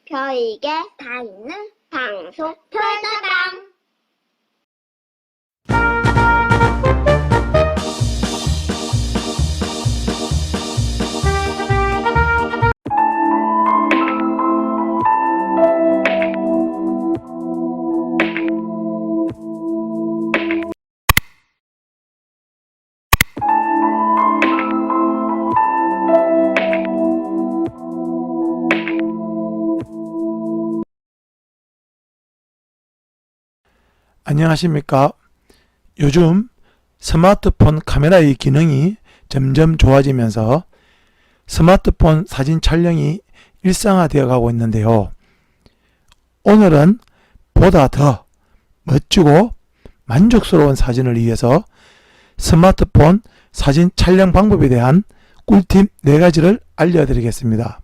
별이게 다 있는 방송 별다방. 안녕하십니까. 요즘 스마트폰 카메라의 기능이 점점 좋아지면서 스마트폰 사진 촬영이 일상화되어 가고 있는데요. 오늘은 보다 더 멋지고 만족스러운 사진을 위해서 스마트폰 사진 촬영 방법에 대한 꿀팁 4가지를 알려드리겠습니다.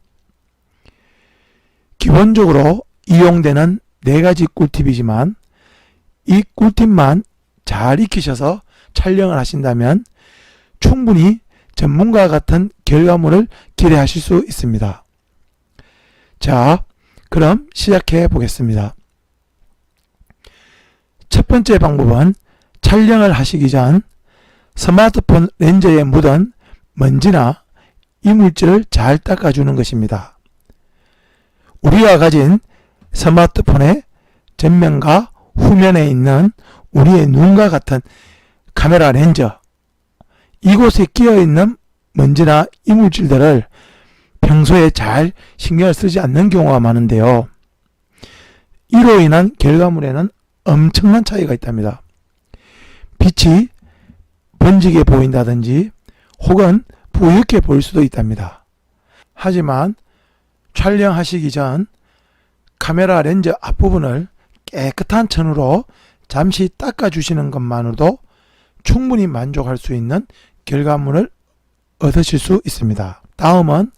기본적으로 이용되는 4가지 꿀팁이지만 이 꿀팁만 잘 익히셔서 촬영을 하신다면 충분히 전문가 같은 결과물을 기대하실 수 있습니다. 자, 그럼 시작해 보겠습니다. 첫 번째 방법은 촬영을 하시기 전 스마트폰 렌즈에 묻은 먼지나 이물질을 잘 닦아주는 것입니다. 우리가 가진 스마트폰의 전면과 후면에 있는 우리의 눈과 같은 카메라 렌즈, 이곳에 끼어있는 먼지나 이물질들을 평소에 잘 신경을 쓰지 않는 경우가 많은데요. 이로 인한 결과물에는 엄청난 차이가 있답니다. 빛이 번지게 보인다든지 혹은 뿌옇게 보일 수도 있답니다. 하지만 촬영하시기 전 카메라 렌즈 앞부분을 깨끗한 천으로 잠시 닦아주시는 것만으로도 충분히 만족할 수 있는 결과물을 얻으실 수 있습니다. 다음은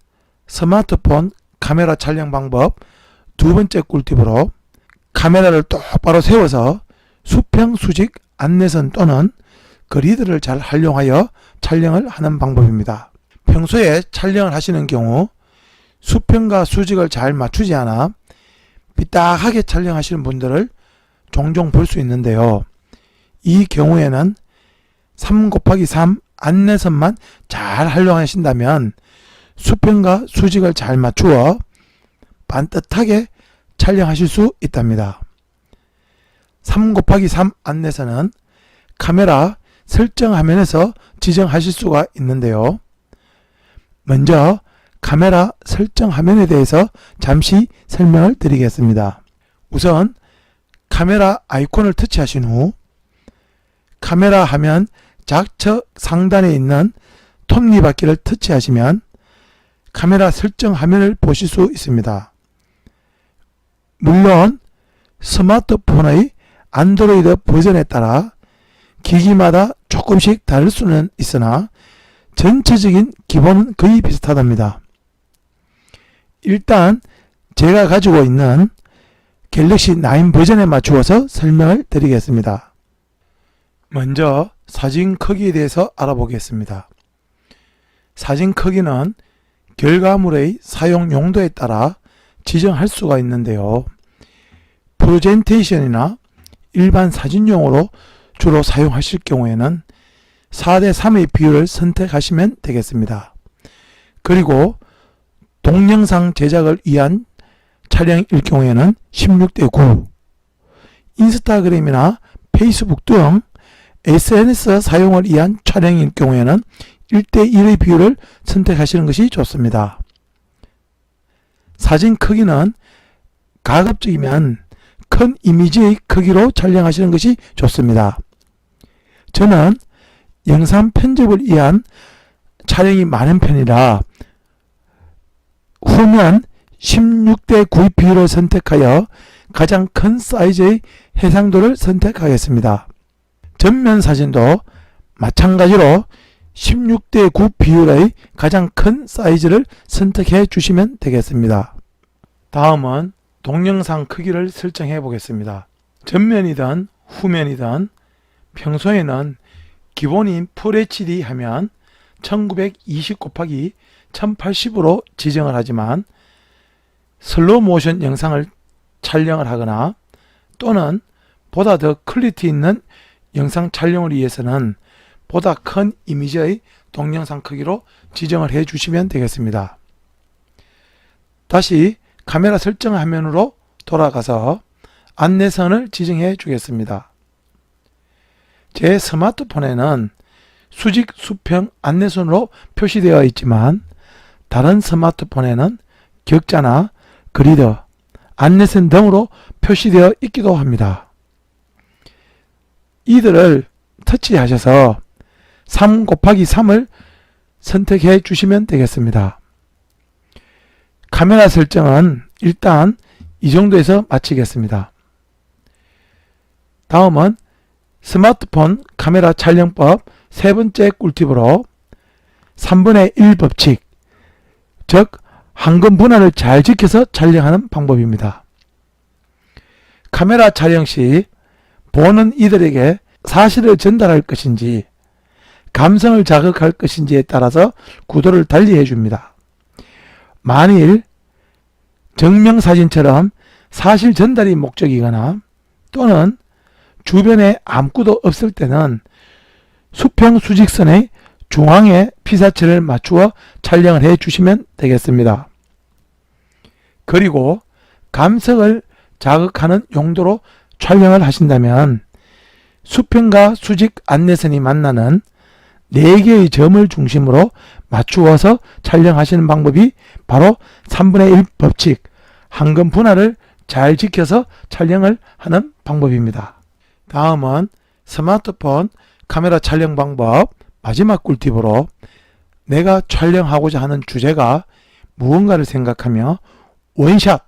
스마트폰 카메라 촬영 방법 2번째 꿀팁으로 카메라를 똑바로 세워서 수평 수직 안내선 또는 그리드를 잘 활용하여 촬영을 하는 방법입니다. 평소에 촬영을 하시는 경우 수평과 수직을 잘 맞추지 않아 삐딱하게 촬영하시는 분들을 종종 볼 수 있는데요. 이 경우에는 3곱하기3 안내선만 잘 활용하신다면 수평과 수직을 잘 맞추어 반듯하게 촬영하실 수 있답니다. 3곱하기3 안내선은 카메라 설정 화면에서 지정하실 수가 있는데요. 먼저 카메라 설정 화면에 대해서 잠시 설명을 드리겠습니다. 우선 카메라 아이콘을 터치하신 후 카메라 화면 좌측 상단에 있는 톱니바퀴를 터치하시면 카메라 설정 화면을 보실 수 있습니다. 물론 스마트폰의 안드로이드 버전에 따라 기기마다 조금씩 다를 수는 있으나 전체적인 기본은 거의 비슷하답니다. 일단 제가 가지고 있는 갤럭시 9 버전에 맞추어서 설명을 드리겠습니다. 먼저 사진 크기에 대해서 알아보겠습니다. 사진 크기는 결과물의 사용 용도에 따라 지정할 수가 있는데요. 프레젠테이션이나 일반 사진용으로 주로 사용하실 경우에는 4:3의 비율을 선택하시면 되겠습니다. 그리고 동영상 제작을 위한 촬영일 경우에는 16:9, 인스타그램이나 페이스북 등 SNS 사용을 위한 촬영일 경우에는 1:1의 비율을 선택하시는 것이 좋습니다. 사진 크기는 가급적이면 큰 이미지의 크기로 촬영하시는 것이 좋습니다. 저는 영상 편집을 위한 촬영이 많은 편이라 후면 16:9의 비율을 선택하여 가장 큰 사이즈의 해상도를 선택하겠습니다. 전면 사진도 마찬가지로 16:9 비율의 가장 큰 사이즈를 선택해 주시면 되겠습니다. 다음은 동영상 크기를 설정해 보겠습니다. 전면이든 후면이든 평소에는 기본인 FHD 하면 1920 곱하기 1080으로 지정을 하지만 슬로우 모션 영상을 촬영을 하거나 또는 보다 더 퀄리티 있는 영상 촬영을 위해서는 보다 큰 이미지의 동영상 크기로 지정을 해 주시면 되겠습니다. 다시 카메라 설정 화면으로 돌아가서 안내선을 지정해 주겠습니다. 제 스마트폰에는 수직 수평 안내선으로 표시되어 있지만 다른 스마트폰에는 격자나 그리드, 안내선 등으로 표시되어 있기도 합니다. 이들을 터치하셔서 3곱하기3을 선택해 주시면 되겠습니다. 카메라 설정은 일단 이 정도에서 마치겠습니다. 다음은 스마트폰 카메라 촬영법 세 번째 꿀팁으로 3분의 1 법칙, 즉 황금 분할을 잘 지켜서 촬영하는 방법입니다. 카메라 촬영 시 보는 이들에게 사실을 전달할 것인지 감성을 자극할 것인지에 따라서 구도를 달리 해줍니다. 만일 증명사진처럼 사실 전달이 목적이거나 또는 주변에 아무것도 없을 때는 수평 수직선의 중앙에 피사체를 맞추어 촬영을 해 주시면 되겠습니다. 그리고 감성을 자극하는 용도로 촬영을 하신다면 수평과 수직 안내선이 만나는 4개의 점을 중심으로 맞추어서 촬영하시는 방법이 바로 3분의 1 법칙, 황금 분할을 잘 지켜서 촬영을 하는 방법입니다. 다음은 스마트폰 카메라 촬영 방법 마지막 꿀팁으로 내가 촬영하고자 하는 주제가 무언가를 생각하며 원샷,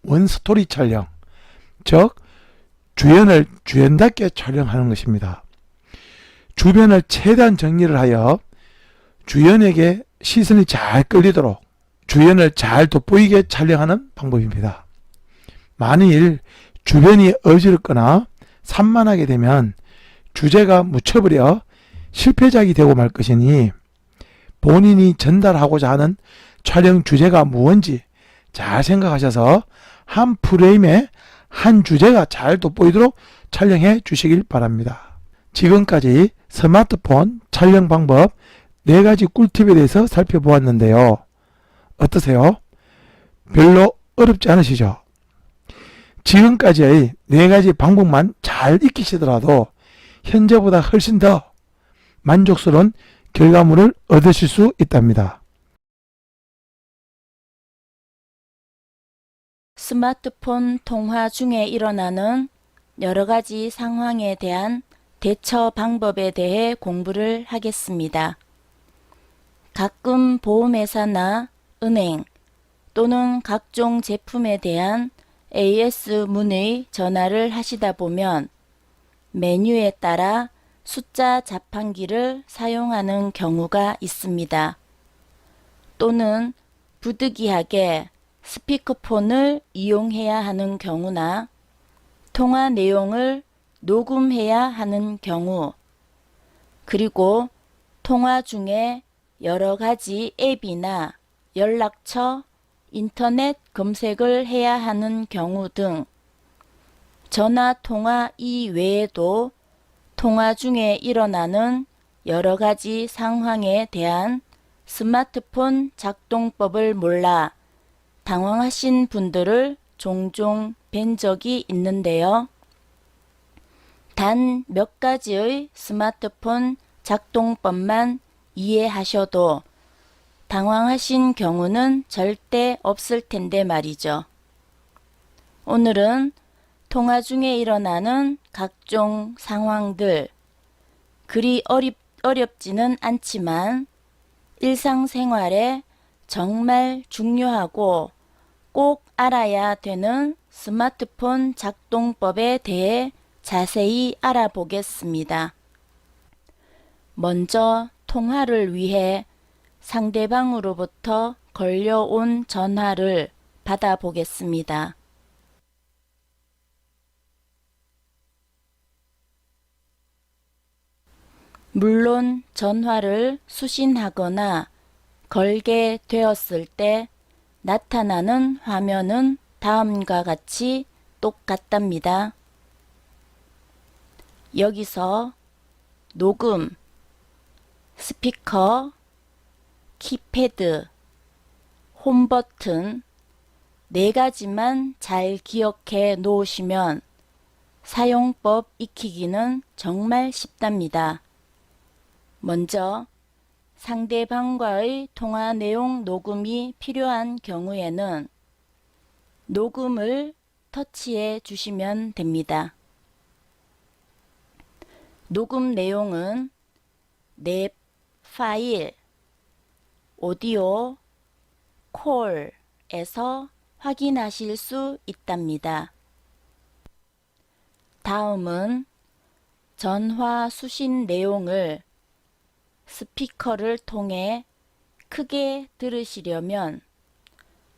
원스토리 촬영, 즉 주연을 주연답게 촬영하는 것입니다. 주변을 최대한 정리를 하여 주연에게 시선이 잘 끌리도록 주연을 잘 돋보이게 촬영하는 방법입니다. 만일 주변이 어지럽거나 산만하게 되면 주제가 묻혀버려 실패작이 되고 말 것이니 본인이 전달하고자 하는 촬영 주제가 무언지 잘 생각하셔서 한 프레임에 한 주제가 잘 돋보이도록 촬영해 주시길 바랍니다. 지금까지 스마트폰 촬영 방법 4가지 꿀팁에 대해서 살펴보았는데요. 어떠세요? 별로 어렵지 않으시죠? 지금까지의 4가지 방법만 잘 익히시더라도 현재보다 훨씬 더 만족스러운 결과물을 얻으실 수 있답니다. 스마트폰 통화 중에 일어나는 여러 가지 상황에 대한 대처 방법에 대해 공부를 하겠습니다. 가끔 보험회사나 은행 또는 각종 제품에 대한 AS 문의 전화를 하시다 보면 메뉴에 따라 숫자 자판기를 사용하는 경우가 있습니다. 또는 부득이하게 스피커폰을 이용해야 하는 경우나 통화 내용을 녹음해야 하는 경우, 그리고 통화 중에 여러 가지 앱이나 연락처, 인터넷 검색을 해야 하는 경우 등 전화 통화 이외에도 통화 중에 일어나는 여러 가지 상황에 대한 스마트폰 작동법을 몰라 당황하신 분들을 종종 뵌 적이 있는데요. 단 몇 가지의 스마트폰 작동법만 이해하셔도 당황하신 경우는 절대 없을 텐데 말이죠. 오늘은 통화 중에 일어나는 각종 상황들, 그리 어렵지는 않지만 일상생활에 정말 중요하고 꼭 알아야 되는 스마트폰 작동법에 대해 자세히 알아보겠습니다. 먼저 통화를 위해 상대방으로부터 걸려온 전화를 받아보겠습니다. 물론 전화를 수신하거나 걸게 되었을 때 나타나는 화면은 다음과 같이 똑같답니다. 여기서 녹음, 스피커, 키패드, 홈 버튼 네 가지만 잘 기억해 놓으시면 사용법 익히기는 정말 쉽답니다. 먼저 상대방과의 통화 내용 녹음이 필요한 경우에는 녹음을 터치해 주시면 됩니다. 녹음 내용은 내 파일, 오디오, 콜에서 확인하실 수 있답니다. 다음은 전화 수신 내용을 스피커를 통해 크게 들으시려면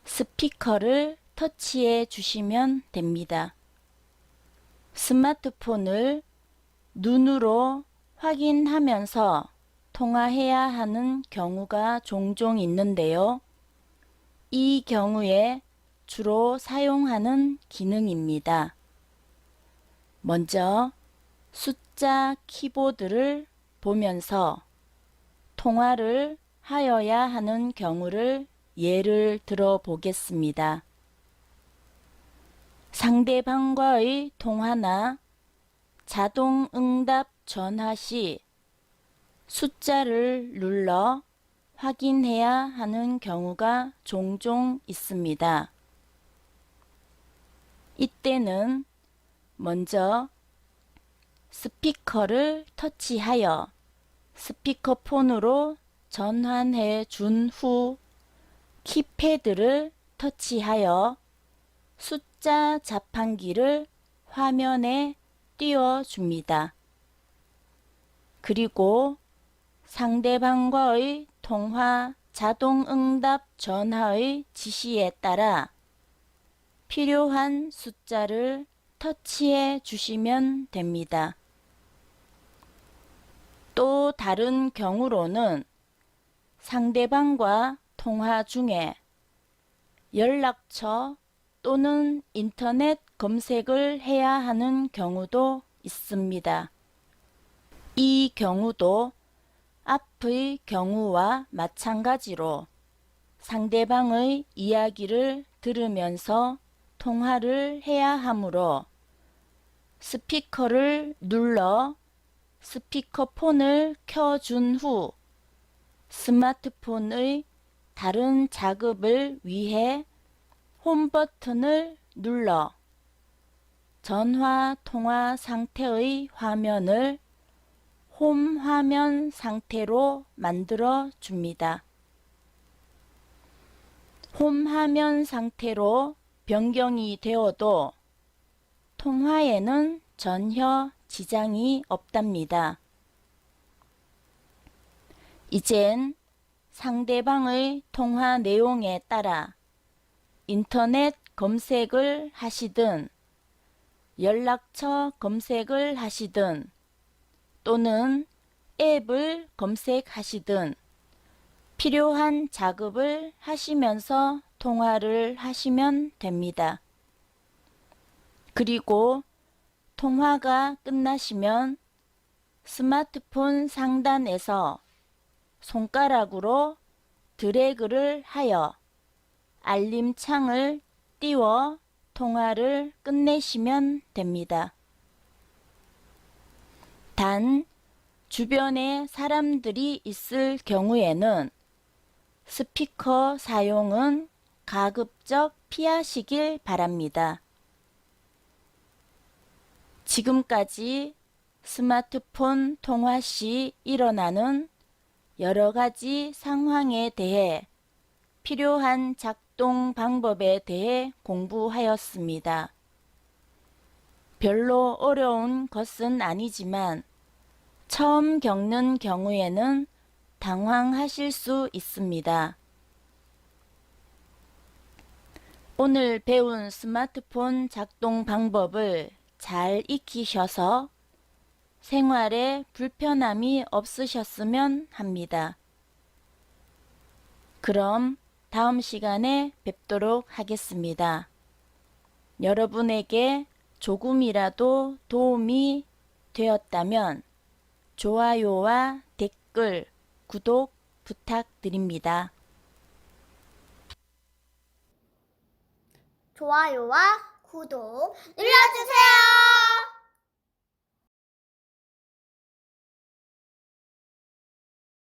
스피커를 터치해 주시면 됩니다. 스마트폰을 눈으로 확인하면서 통화해야 하는 경우가 종종 있는데요. 이 경우에 주로 사용하는 기능입니다. 먼저 숫자 키보드를 보면서 통화를 하여야 하는 경우를 예를 들어 보겠습니다. 상대방과의 통화나 자동 응답 전화 시 숫자를 눌러 확인해야 하는 경우가 종종 있습니다. 이때는 먼저 스피커를 터치하여 스피커폰으로 전환해 준 후 키패드를 터치하여 숫자 자판기를 화면에 띄워줍니다. 그리고 상대방과의 통화 자동응답 전화의 지시에 따라 필요한 숫자를 터치해 주시면 됩니다. 또 다른 경우로는 상대방과 통화 중에 연락처 또는 인터넷 검색을 해야 하는 경우도 있습니다. 이 경우도 앞의 경우와 마찬가지로 상대방의 이야기를 들으면서 통화를 해야 하므로 스피커를 눌러 스피커폰을 켜준 후 스마트폰의 다른 작업을 위해 홈 버튼을 눌러 전화 통화 상태의 화면을 홈 화면 상태로 만들어 줍니다. 홈 화면 상태로 변경이 되어도 통화에는 전혀 지장이 없답니다. 이젠 상대방의 통화 내용에 따라 인터넷 검색을 하시든 연락처 검색을 하시든 또는 앱을 검색하시든 필요한 작업을 하시면서 통화를 하시면 됩니다. 그리고 통화가 끝나시면 스마트폰 상단에서 손가락으로 드래그를 하여 알림창을 띄워 통화를 끝내시면 됩니다. 단, 주변에 사람들이 있을 경우에는 스피커 사용은 가급적 피하시길 바랍니다. 지금까지 스마트폰 통화 시 일어나는 여러 가지 상황에 대해 필요한 작동 방법에 대해 공부하였습니다. 별로 어려운 것은 아니지만 처음 겪는 경우에는 당황하실 수 있습니다. 오늘 배운 스마트폰 작동 방법을 잘 익히셔서 생활에 불편함이 없으셨으면 합니다. 그럼 다음 시간에 뵙도록 하겠습니다. 여러분에게 조금이라도 도움이 되었다면 좋아요와 댓글, 구독 부탁드립니다. 좋아요와 구독 눌러주세요.